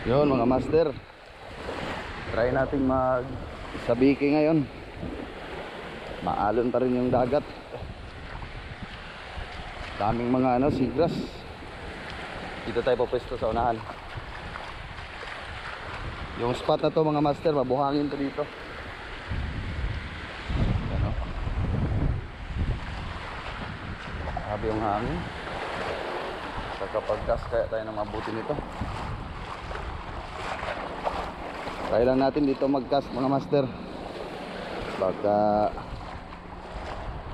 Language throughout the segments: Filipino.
Yun mga master, try nating mag sabiki ngayon. Maalon pa rin yung dagat. Daming mga seagrass. Dito tayo pupwesto sa unahan. Yung spot na to mga master, mabuhangin to dito. Ano? Sabi yung hangin. Sa kapag-gas kaya tayo na mabuti nito. Try lang natin dito mag-cast mga master. Baka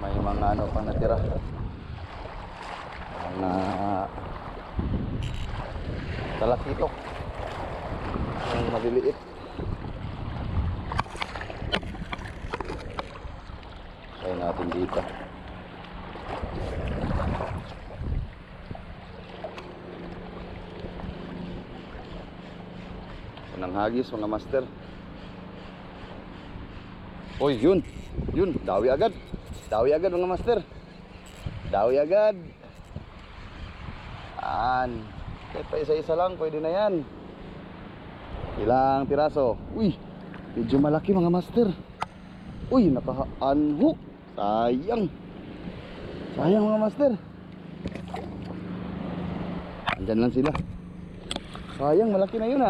may mga pang natira. Mga talakitok. Ang maliliit. Try natin dito. Unang hagis mga master. Oy, yun dawi agad mga master. Dawi agad. Kahit pa isa-isa lang pwede na yan. Ilang piraso? Uy, medyo malaki mga master. Uy, naka-unhook. Sayang mga master. Andyan lang sila. Sayang, malaki na yun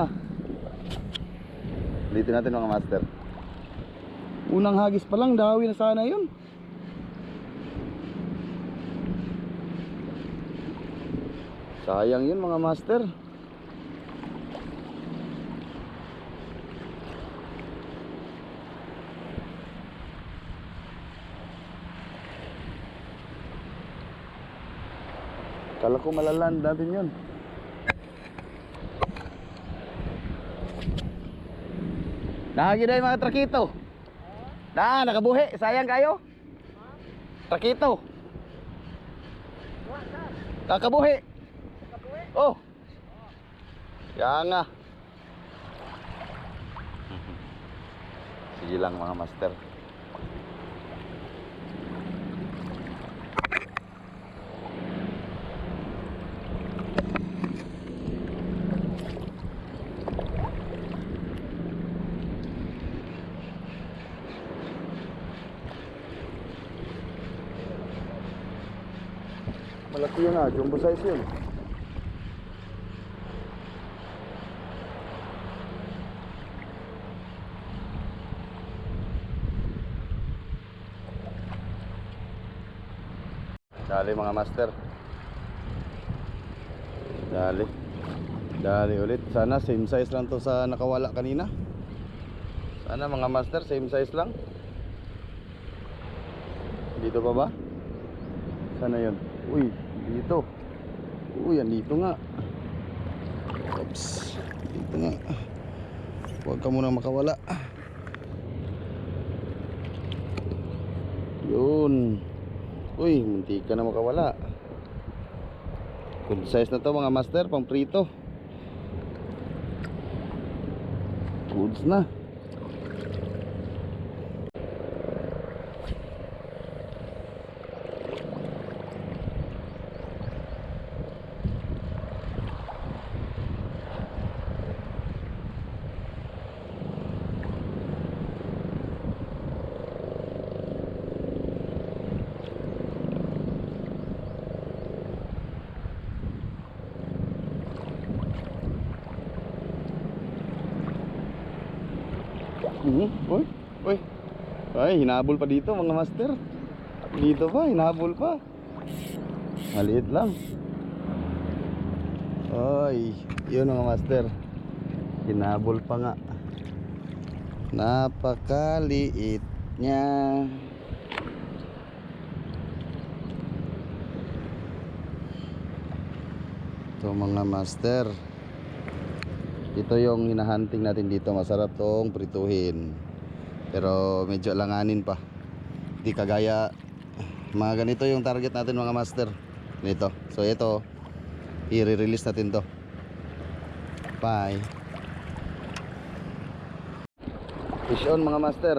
Ulitin natin mga master. Unang hagis pa lang, dawi na sana yun. Sayang yun mga master. Kala ko malaland natin yun. Nahagi na yung mga trakito. Nakabuhi. Sayang kayo. Trakito. Nakabuhi. Oh. Yan nga. Sige lang mga master. Malaki yun jumbo size yun. Dali mga master. Dali ulit. Sana same size lang to sa nakawala kanina. Sana mga master same size lang. Dito pa ba? Sana yun. Uy, dito. Uy, andito nga. Oops. Dito nga. Huwag ka munang makawala. Yun. Uy, munti ka na makawala. Good size na to mga master, pang prito. Goods na. Uy. Ay, hinabol pa dito mga master. Dito pa, hinabol pa. Maliit lang. Ay, yun mga master. Hinabol pa nga. Napakaliit niya. Ito mga master. Ito yung hinahunting natin dito. Masarap tong prituhin. Pero medyo langanin pa. Di kagaya mga ganito yung target natin mga master. Nito. So ito, i-release natin to. Bye. Fish on mga master.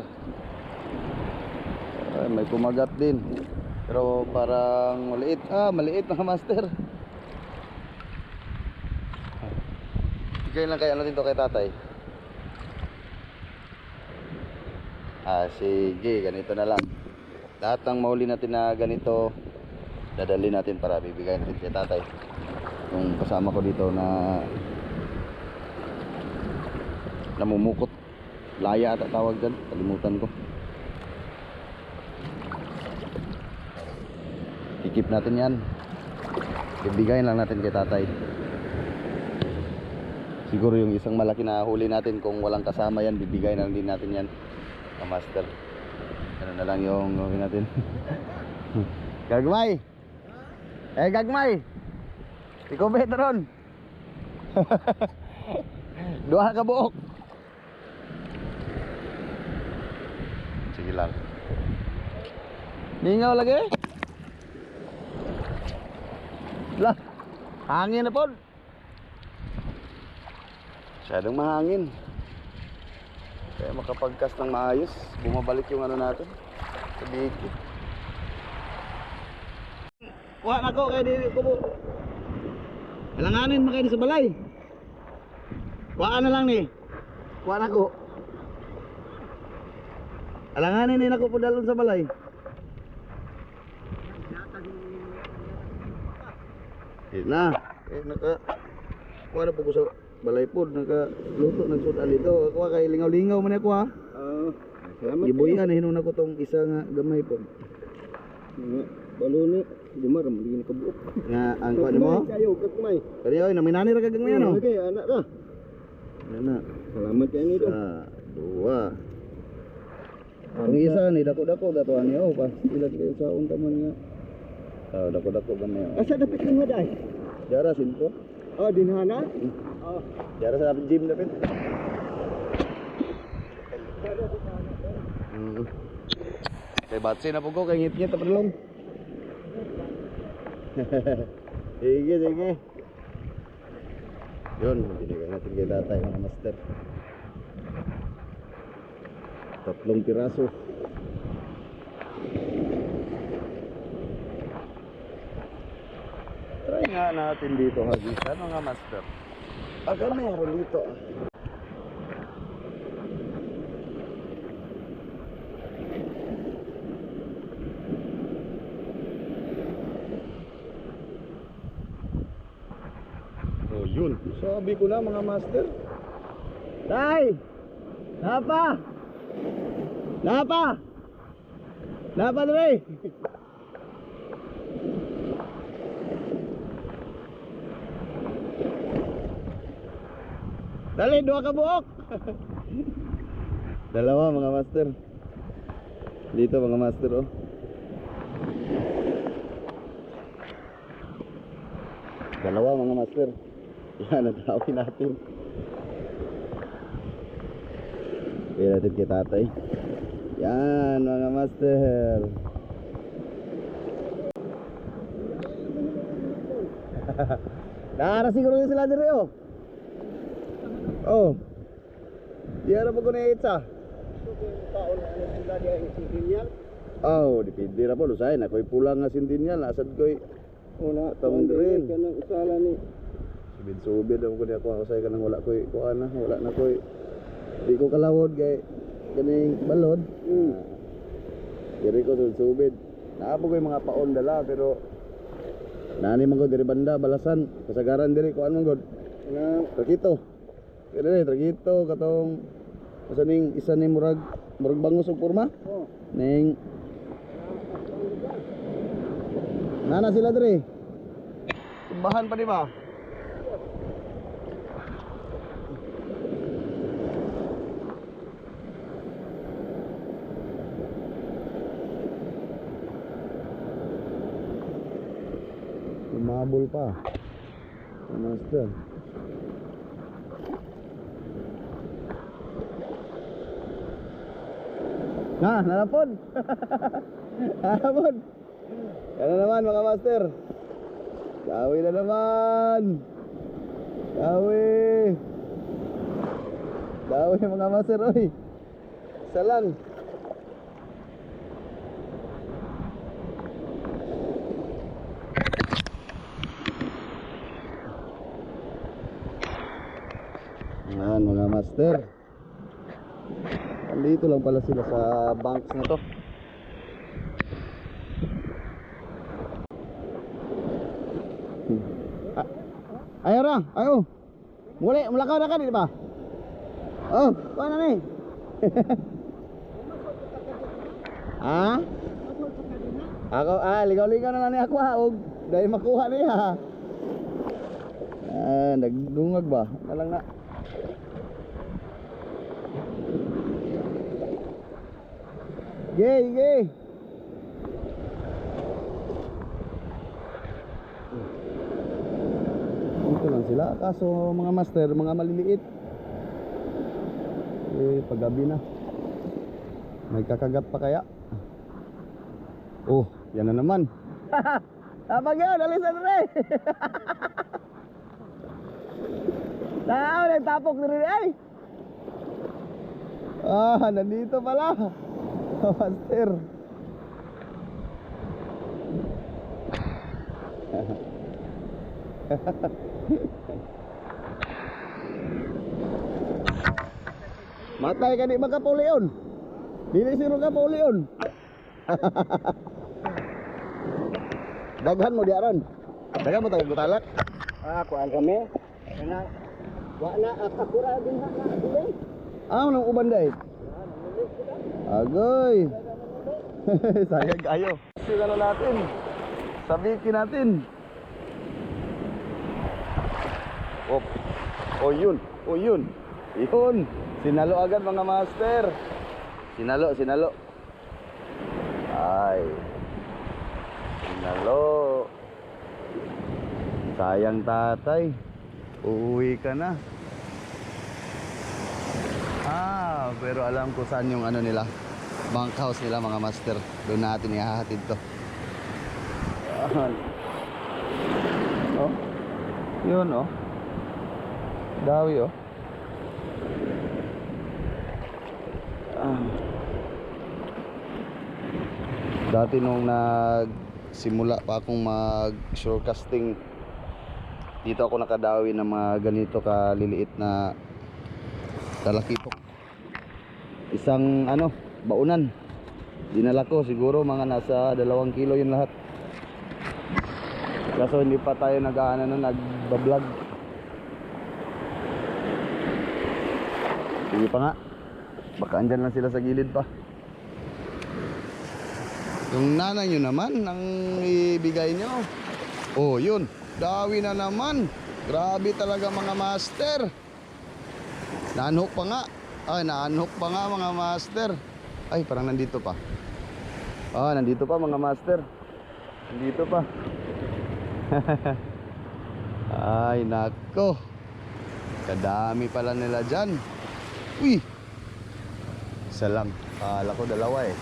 Ay, may kumagat din. Pero parang maliit. Maliit mga master. Bigay lang kaya natin to kay tatay. Sige, ganito na lang. Lahat ng mahuli natin na ganito, dadali natin para bibigay natin kay tatay. Yung kasama ko dito na namumukot. Laya ata tawag dyan, kalimutan ko. Ikip natin yan. Bibigay lang natin kay tatay. Siguro yung isang malaki na huli natin, kung walang kasama yan, bibigay na din natin yan sa master. Ano na lang yung gawin natin. Gagmay! Gagmay! Ikaw ba ito ron? Dua ka buok. Sige lang. Ningaw lagi? Lah, hangin na po. Masyadong mahangin. Kaya makapagkas ng maayos, bumabalik yung ano natin sa biki. Kuha na ko, kaya di ko po alanganin makain sa balay. Kuha na lang ni. Kuha na ko. Alanganin ni nako po dalon sa balay. Na, naka kuha na po ko sa balay po, naka-luto, nagsutan dito. Ako kay lingaw-lingaw man ako ha. Salamat. Gibuyan, hinuna ko tong isa nga gamay po. Baluni, di mar mali nakabuok. Nga, ang kuha ni mo? Kayo, kakmay. Kani oy, naminani ra kagang ngayon, no? Okay, anak ra. Ano? Salamat kayo nito. Dua. Ang isa ni dako-dako datuan niya, oh, pas ilag kayo sa untaman nga. Dako-dako gamay. Asa dapat nga dai? Jara sinto. Oh, dinhana? Oh. Jara sa gym dapat. Kay batsi na po ko, kay ngit-ngit na padulong. Sige, sige. Yun, binigay natin kay tatay mga master. 3 piraso. Try nga natin dito hagisan mga master. Aga meron dito. Oh, yun. Sabi ko na mga master. Tay! Napa! Napa! Napa dre! Dali, 2 ka buok! Dalawa mga master. Dito mga master, oh. Dalawa mga master. Yan, natawin natin. Pwede natin kay tatay. Yan mga master. Nakara siguro yung sila diri, oh. Oh. Di ara po ko na itsa. Oh, dipindi ra po lusay na koy pulang nga sintinyal, asad koy una tawong diri kanang usala ni. Subid ako niya ko say kanang wala koy kuan na, wala na koy. Di ko kalawod kay kaning balod. Diri ko subid. Naabo koy mga paon dala pero nani man ko diri banda balasan, kasagaran diri kuan man god. Na trakito. Pero tragito katong asa ning isa ni murag bangos og porma? Oh. Ning nana sila dire. Timbahan pa di ba? Umabol pa. Master. Nanapod. Nanapod. Yan na naman mga master. Dawi na naman. Dawi. Dawi mga master, oy. Isa lang. Ayan mga master. Andito lang pala sila sa banks na to. Ayo ra, ayo. Muli, mulakaw na ka di ba? Oh, kuha na ni. Ha? Ako, ligaw-ligaw na lang ni ako ha. Og, dahil makuha niya. Nagdungag ba? Nalang na. Gay, gay. Dito lang sila. Kaso mga master, mga maliliit. Paggabi na. May kakagat pa kaya? Oh, yan na naman. Abag yun, alisan na rin. Nagtapok na rin ay. Nandito pala. Master. Matay ka di ba kapulion? Dili siro kapulion. Daghan mo di aron. Daghan mo tagad talak. Kuan kami. Kana wala akakura din na dili. Nang uban day. Agoy. Sayang kayo. Siguro natin. Sabihin natin. Oh yun. Yun. Sinalo agad mga master. Sinalo. Ay. Sinalo. Sayang tatay. Uuwi ka na. Pero alam ko saan yung ano nila. Bank house nila mga master. Doon natin ihahatid to. Oh. Yun oh. Dawi oh. Dati nung nagsimula pa akong mag shorecasting, dito ako nakadawi ng mga ganito kaliliit na talakipok. Isang baunan. Dinala ko siguro mga nasa 2 kilo yun lahat. Kaso hindi pa tayo nagbablog. Sige pa nga. Baka andyan lang sila sa gilid pa. Yung nanay nyo naman ang ibigay nyo. Oh yun, dawi na naman. Grabe talaga mga master. Naanhook pa nga. Naanhook pa nga mga master. Ay, parang nandito pa. Nandito pa mga master. Nandito pa. Ay, nako. Kadami pala nila dyan. Uy! Isa lang. Kala ko 2 eh.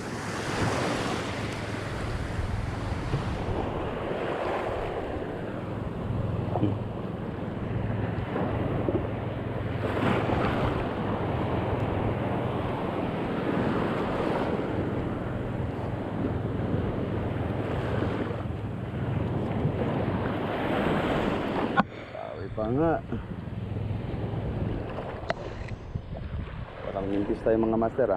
Pa nga. Parang mintis tayo mga master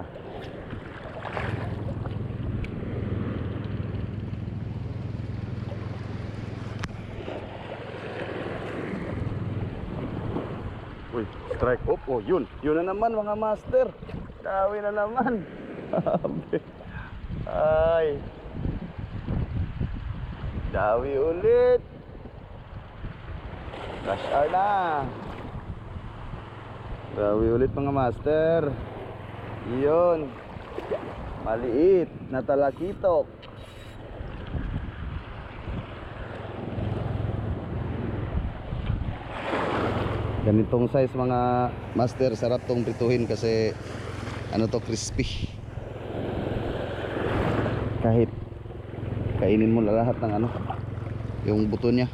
Uy, strike. Oh, yun na naman mga master. Dawi na naman. Ay. Dawi ulit. Cash out na. Grabe ulit mga master. Yun. Maliit na talakitok. Ganitong size mga master. Sarap tong prituhin kasi crispy. Kahit kainin mo lahat ng yung buto niya.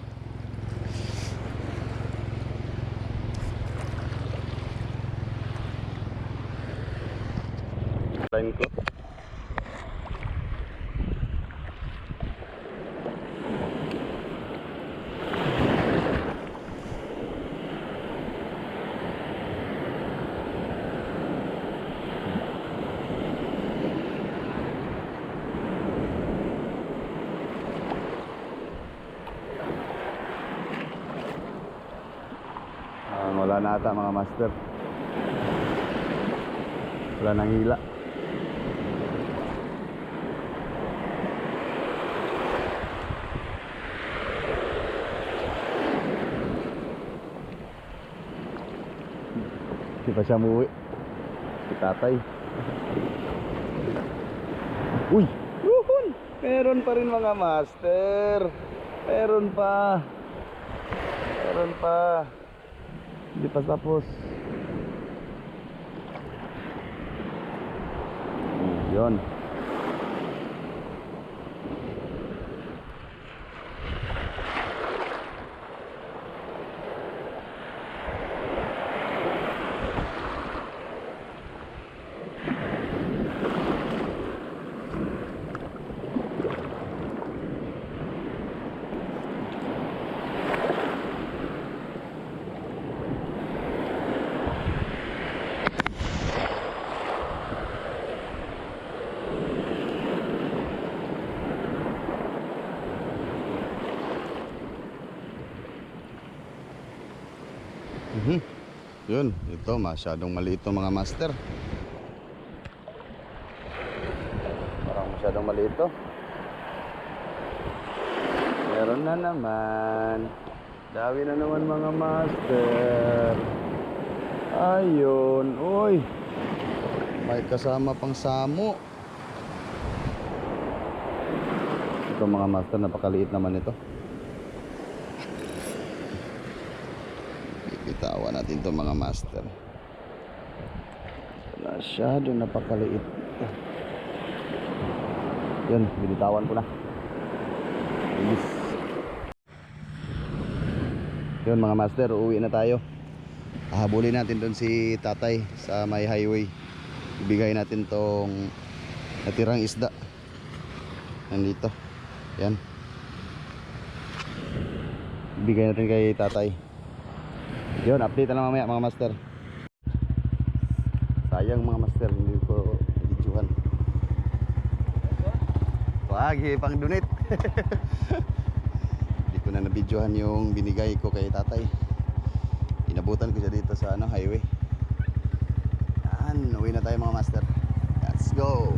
Line ko. Wala na ata mga master. Wala nang hila. Di pa siya umuwi. Si tatay. Uy! Yuhun! Meron pa rin mga master. Meron pa. Meron pa. Hindi pa tapos. Yun. Yun, ito masyadong maliit to mga master. Parang masyadong maliit to. Meron na naman. Dawi na naman mga master. Ayun, uy. May kasama pang samo. Ito mga master, napakaliit naman ito. Bitawan natin to mga master. Masyado napakaliit. Yun, binitawan ko na. Bilis. Yun mga master, uuwi na tayo. Hahabulin natin doon si tatay sa may highway. Ibigay natin tong natirang isda. Nandito. Yan. Ibigay natin kay tatay. Yun, update na lang mamaya mga master. Sayang mga master, hindi ko videohan. Wag, pang donate. Hindi ko na nabidyohan yung binigay ko kay tatay. Inabutan ko siya dito sa highway. Yan, uwi na tayo mga master. Let's go.